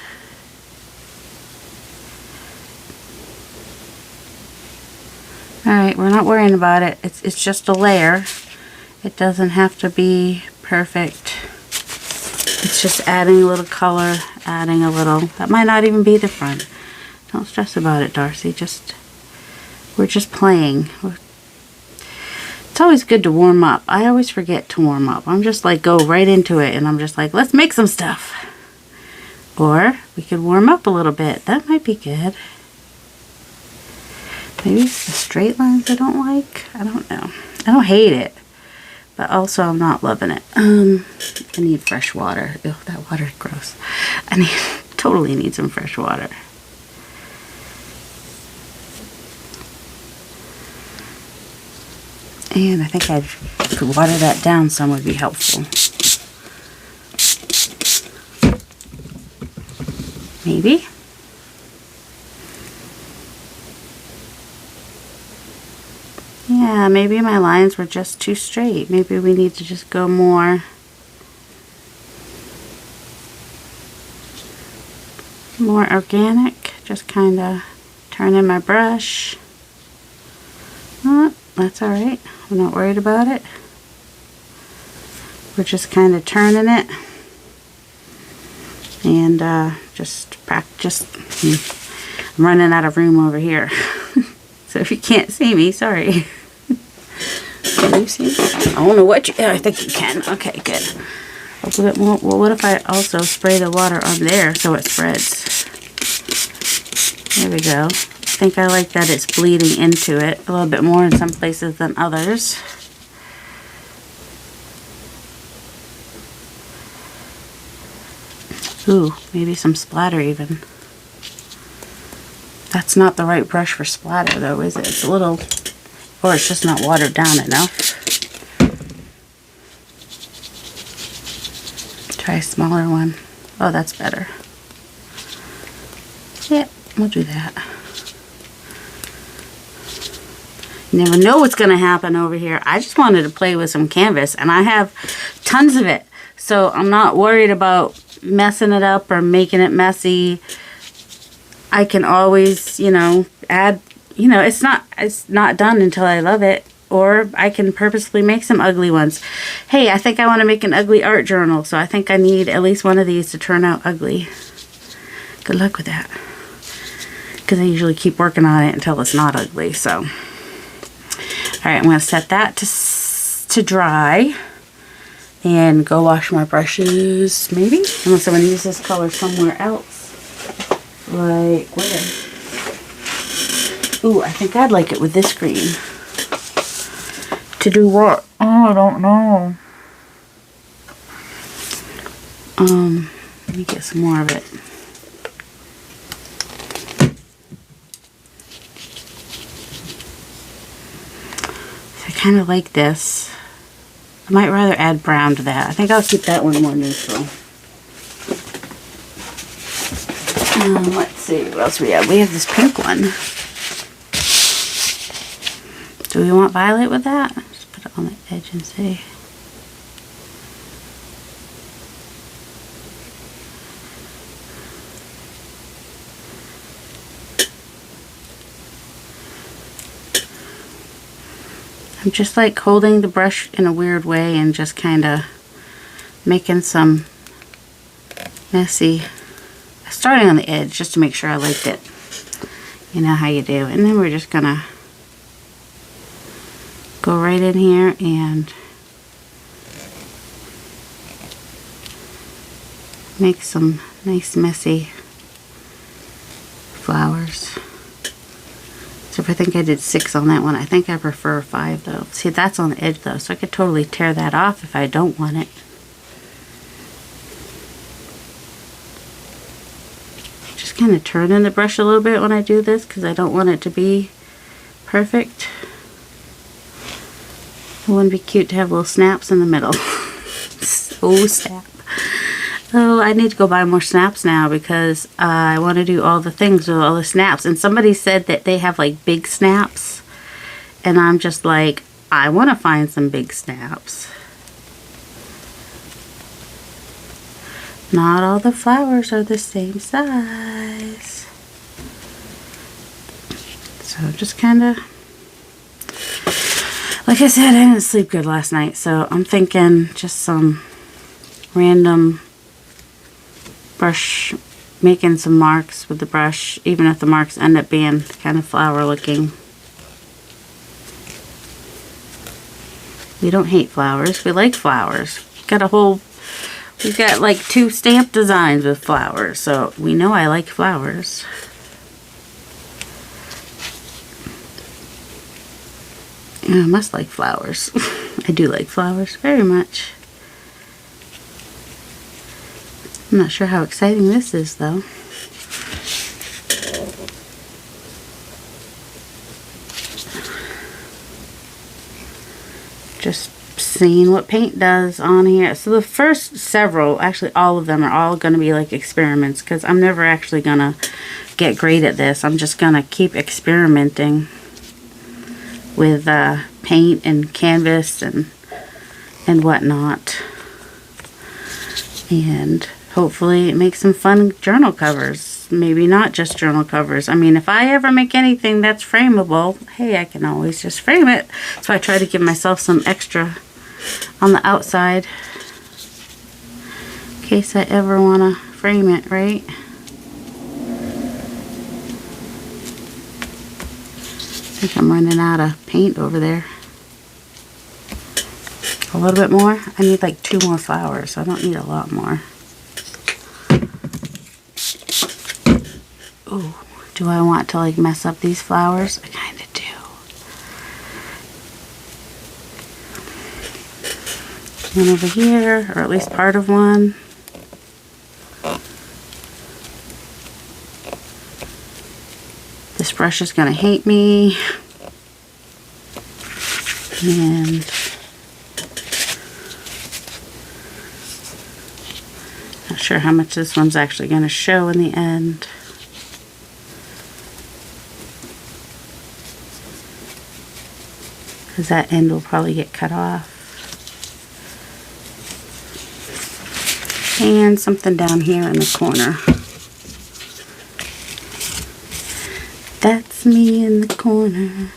Alright, we're not worrying about it. It's just a layer. It doesn't have to be perfect. It's just adding a little color, adding a little. That might not even be the front. Don't stress about it, Darcy. We're just playing. It's always good to warm up. I always forget to warm up. I'm just like, go right into it, and I'm just like, let's make some stuff. Or we could warm up a little bit. That might be good. Maybe it's the straight lines I don't like. I don't know. I don't hate it. But also I'm not loving it. I need fresh water. Ew, that water is gross. Totally need some fresh water. And I think I could water that down some would be helpful. Maybe. Yeah, maybe my lines were just too straight. Maybe we need to just go more organic. Just kind of turn in my brush. That's alright. I'm not worried about it. We're just kind of turning it. And just practice. I'm running out of room over here. So if you can't see me, sorry. Can you see me? I don't know what you... I think you can. Okay, good. A little bit more. Well, what if I also spray the water on there so it spreads? There we go. I think I like that it's bleeding into it a little bit more in some places than others. Ooh, maybe some splatter even. That's not the right brush for splatter though, is it? It's a little, or it's just not watered down enough. Try a smaller one. Oh, that's better. Yep, we'll do that. You never know what's going to happen over here. I just wanted to play with some canvas, and I have tons of it. So I'm not worried about messing it up or making it messy. I can always, you know, add, you know, it's not done until I love it. Or I can purposely make some ugly ones. Hey, I think I want to make an ugly art journal, so I think I need at least one of these to turn out ugly. Good luck with that. Because I usually keep working on it until it's not ugly, so. Alright, I'm going to set that to dry. And go wash my brushes, maybe? Unless I'm going to use this color somewhere else. Like, where? Ooh, I think I'd like it with this green. To do what? Oh, I don't know. Let me get some more of it. So I kind of like this. I might rather add brown to that. I think I'll keep that one more neutral. Let's see, what else we have? We have this pink one. Do we want violet with that? Just put it on the edge and see. I'm just like holding the brush in a weird way and just kind of making some messy, starting on the edge just to make sure I liked it. You know how you do. And then we're just gonna go right in here and make some nice messy flowers. So if I think I did 6 on that one, I think I prefer 5 though. See, that's on the edge though, so I could totally tear that off if I don't want it. Just kind of turning the brush a little bit when I do this because I don't want it to be perfect. It wouldn't be cute to have little snaps in the middle. So snap. Oh, I need to go buy more snaps now because I want to do all the things with all the snaps. And somebody said that they have like big snaps. And I'm just like, I want to find some big snaps. Not all the flowers are the same size. So just kind of, like I said, I didn't sleep good last night. So I'm thinking just some random brush, making some marks with the brush, even if the marks end up being kind of flower looking. We don't hate flowers, we like flowers. We've got like 2 stamp designs with flowers, so we know I like flowers. Yeah, I must like flowers. I do like flowers very much. I'm not sure how exciting this is though. Just seeing what paint does on here. So the first several, actually all of them, are all going to be like experiments because I'm never actually going to get great at this. I'm just going to keep experimenting with paint and canvas and whatnot. And hopefully make some fun journal covers. Maybe not just journal covers. I mean, if I ever make anything that's frameable, hey, I can always just frame it. So I try to give myself some extra on the outside in case I ever want to frame it, right? I think I'm running out of paint over there. A little bit more. I need like 2 more flowers. I don't need a lot more. Ooh, do I want to like mess up these flowers? I kind of do. One over here, or at least part of one. This brush is going to hate me. And not sure how much this one's actually going to show in the end. Because that end will probably get cut off. And something down here in the corner. That's me in the corner.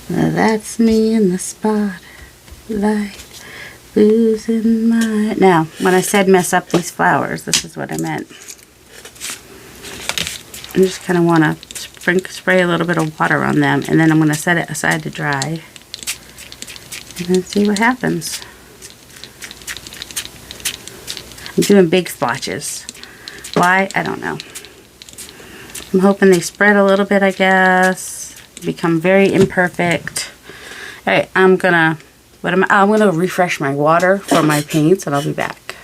That's me in the spotlight. Losing my... Now, when I said mess up these flowers, this is what I meant. I just kind of want to spray a little bit of water on them, and then I'm going to set it aside to dry. And then see what happens. I'm doing big splotches. Why? I don't know. I'm hoping they spread a little bit, I guess. Become very imperfect. Alright, I'm gonna refresh my water for my paints, and I'll be back.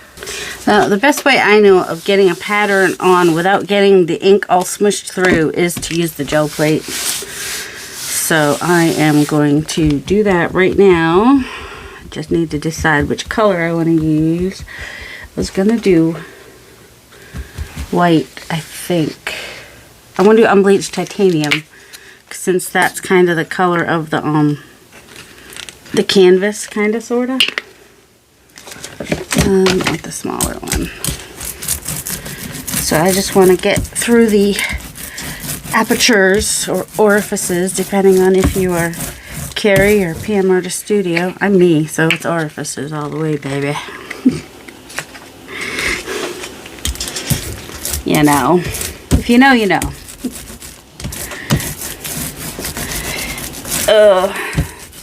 Now, the best way I know of getting a pattern on without getting the ink all smushed through is to use the gel plate. So I am going to do that right now. I just need to decide which color I want to use. I was gonna do white, I think. I want to do unbleached titanium, since that's kind of the color of the canvas, kind of, sort of. I want the smaller one. So I just want to get through the apertures or orifices, depending on if you are Carrie or PM Artist Studio. I'm me, so it's orifices all the way, baby. You know. If you know, you know.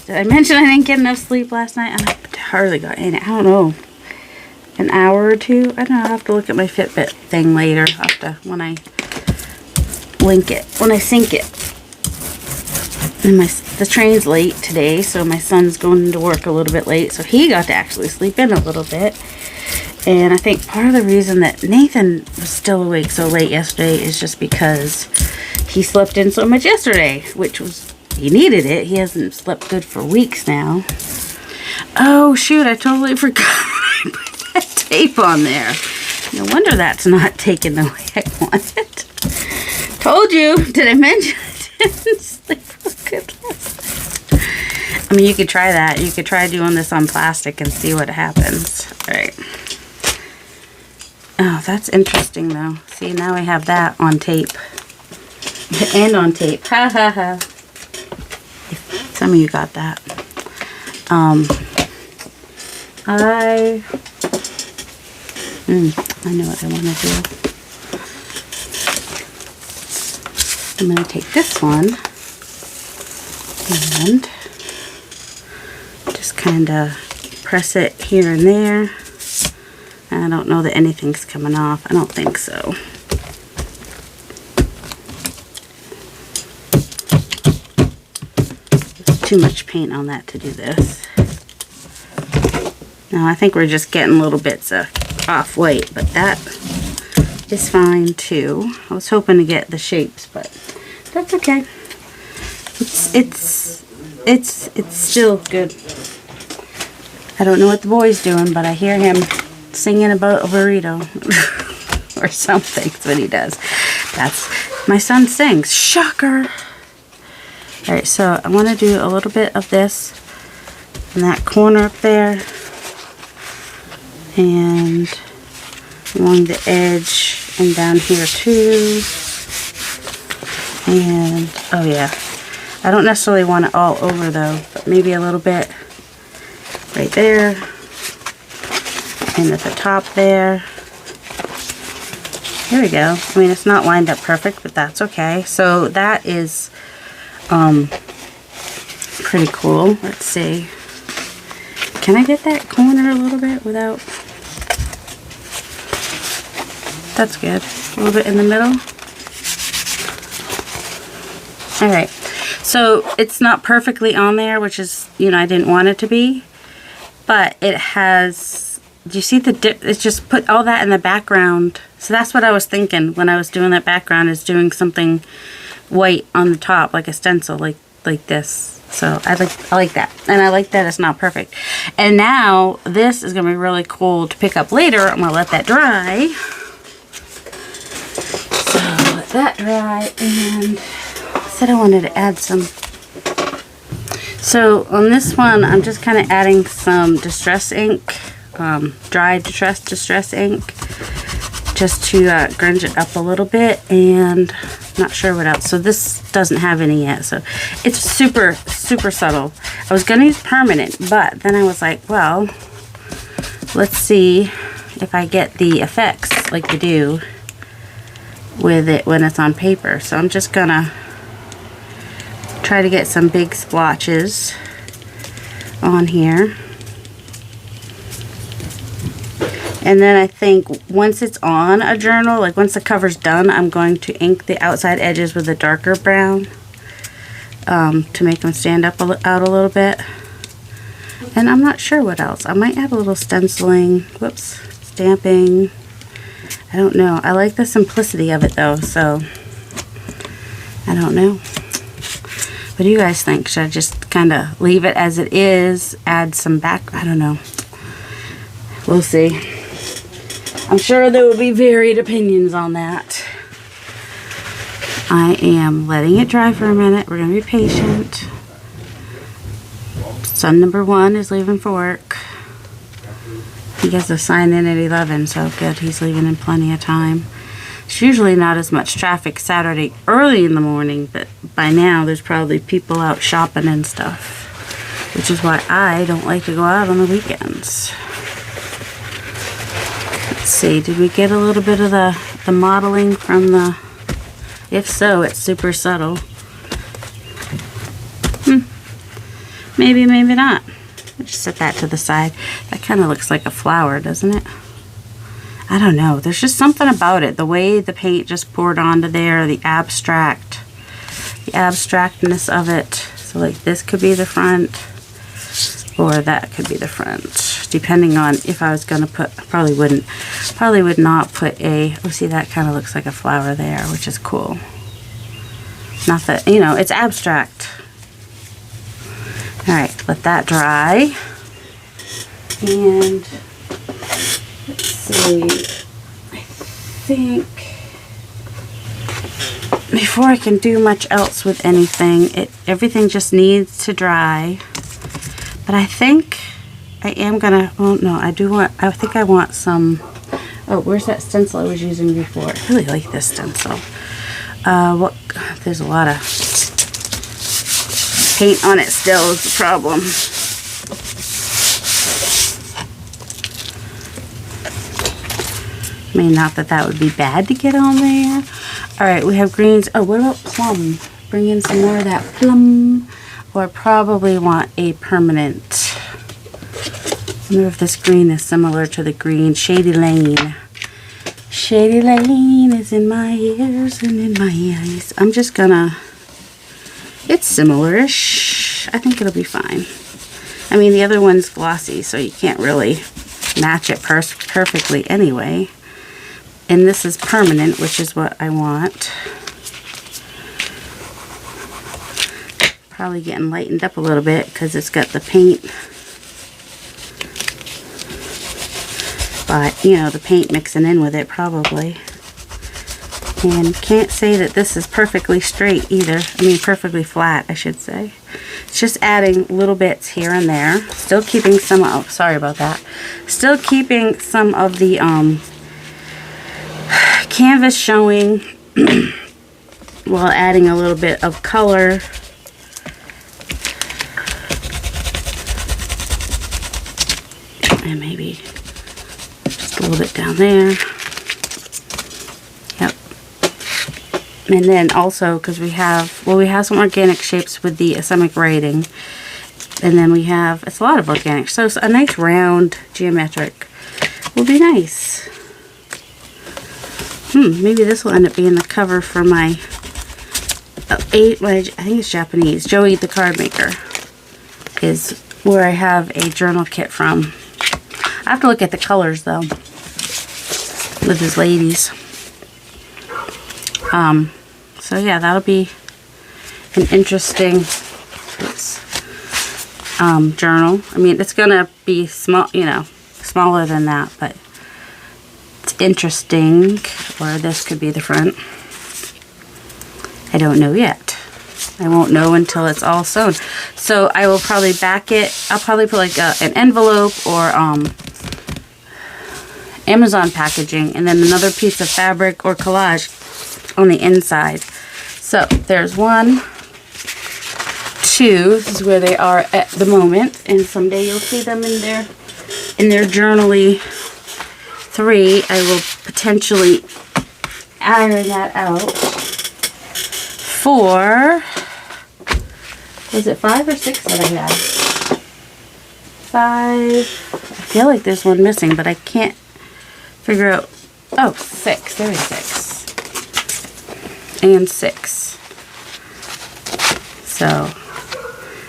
Did I mention I didn't get enough sleep last night? I hardly got in it. I don't know. An hour or two? I don't know. I'll have to look at my Fitbit thing later. I'll have to, when I link it. When I sync it. And the train's late today, so my son's going to work a little bit late. So he got to actually sleep in a little bit. And I think part of the reason that Nathan was still awake so late yesterday is just because he slept in so much yesterday, which was, he needed it. He hasn't slept good for weeks now. Oh shoot, I totally forgot I put that tape on there. No wonder that's not taken the way I want it. Told you, did I mention I didn't sleep good last night? I mean, you could try that. You could try doing this on plastic and see what happens. Alright. Oh, that's interesting though. See, now I have that on tape. And on tape. Ha ha ha. Some of you got that. I know what I want to do. I'm going to take this one and just kind of press it here and there. I don't know that anything's coming off. I don't think so. There's too much paint on that to do this. Now I think we're just getting little bits of off white, but that is fine too. I was hoping to get the shapes, but that's okay. It's still good. I don't know what the boy's doing, but I hear him singing about a burrito or something. That's what he does. That's my son sings. Shocker. Alright, so I want to do a little bit of this in that corner up there and along the edge and down here too. And oh yeah, I don't necessarily want it all over though, but maybe a little bit right there. And at the top there. There we go. I mean, it's not lined up perfect, but that's okay. So that is pretty cool. Let's see. Can I get that corner a little bit without... That's good. A little bit in the middle. Alright. So it's not perfectly on there, which is, you know, I didn't want it to be. But it has do you see the dip? It's just put all that in the background. So that's what I was thinking when I was doing that background, is doing something white on the top, like a stencil, like this. So I like that. And I like that it's not perfect. And now this is going to be really cool to pick up later. I'm going to let that dry. So let that dry, and I said I wanted to add some. So on this one, I'm just kind of adding some distress ink, dry distress ink, just to grunge it up a little bit, and not sure what else. So this doesn't have any yet, so it's super subtle. I was gonna use permanent, but then I was like, well, let's see if I get the effects like you do with it when it's on paper. So I'm just gonna try to get some big splotches on here. And then I think once it's on a journal, like once the cover's done, I'm going to ink the outside edges with a darker brown to make them stand up out a little bit. And I'm not sure what else. I might add a little stenciling, whoops, stamping. I don't know. I like the simplicity of it though, so I don't know. What do you guys think? Should I just kind of leave it as it is, add some back? I don't know. We'll see. I'm sure there will be varied opinions on that. I am letting it dry for a minute. We're going to be patient. Son number 1 is leaving for work. He gets a sign in at 11, so good. He's leaving in plenty of time. It's usually not as much traffic Saturday early in the morning, but by now there's probably people out shopping and stuff, which is why I don't like to go out on the weekends. Let's see, did we get a little bit of the modeling from the, if so, it's super subtle. Maybe, maybe not. I'll just set that to the side. That kind of looks like a flower, doesn't it? I don't know. There's just something about it. The way the paint just poured onto there, the abstractness of it. So like this could be the front, or that could be the front, depending on if I was going to put, probably would not put a, oh, see, that kind of looks like a flower there, which is cool. Not that, you know, it's abstract. All right, let that dry. And let's see, I think before I can do much else with anything, everything just needs to dry. But I think I am gonna, well, no, I think I want some, oh, where's that stencil I was using before? I really like this stencil. There's a lot of paint on it still is the problem. I mean, not that that would be bad to get on there. All right, we have greens. Oh, what about plum? Bring in some more of that plum. Or probably want a permanent. I wonder if this green is similar to the green. Shady Lane. Shady Lane is in my ears and in my eyes. I'm just gonna, it's similar-ish. I think it'll be fine. I mean, the other one's glossy, so you can't really match it perfectly anyway. And this is permanent, which is what I want. Probably getting lightened up a little bit because it's got the paint. But, you know, the paint mixing in with it probably. And can't say that this is perfectly straight either. I mean, perfectly flat, I should say. It's just adding little bits here and there. Still keeping some, oh, sorry about that. Still keeping some of the canvas showing while adding a little bit of color. And maybe just a little bit down there. Yep. And then also, because we have, well, we have some organic shapes with the islamic writing. And then we have, it's a lot of organic. So a nice round geometric will be nice. Maybe this will end up being the cover for my, I think it's Japanese, Joey the Card Maker is where I have a journal kit from. I have to look at the colors though with his ladies. So yeah, that'll be an interesting journal. I mean, it's gonna be small, you know, smaller than that, but it's interesting. Or this could be the front. I don't know yet. I won't know until it's all sewn. So I will probably back it. I'll probably put like an envelope or Amazon packaging, and then another piece of fabric or collage on the inside. So there's 1, 2. This is where they are at the moment, and someday you'll see them in their journally. 3, I will potentially iron that out. 4, was it 5 or 6 that I had? 5. I feel like there's one missing, but I can't figure out. Oh, 6. There is 6. And 6. So,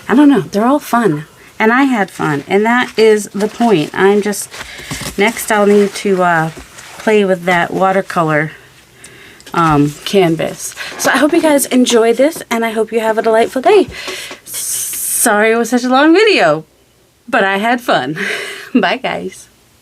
I don't know. They're all fun. And I had fun. And that is the point. I'm just, next I'll need to play with that watercolor canvas. So I hope you guys enjoy this, and I hope you have a delightful day. Sorry it was such a long video, but I had fun. Bye guys.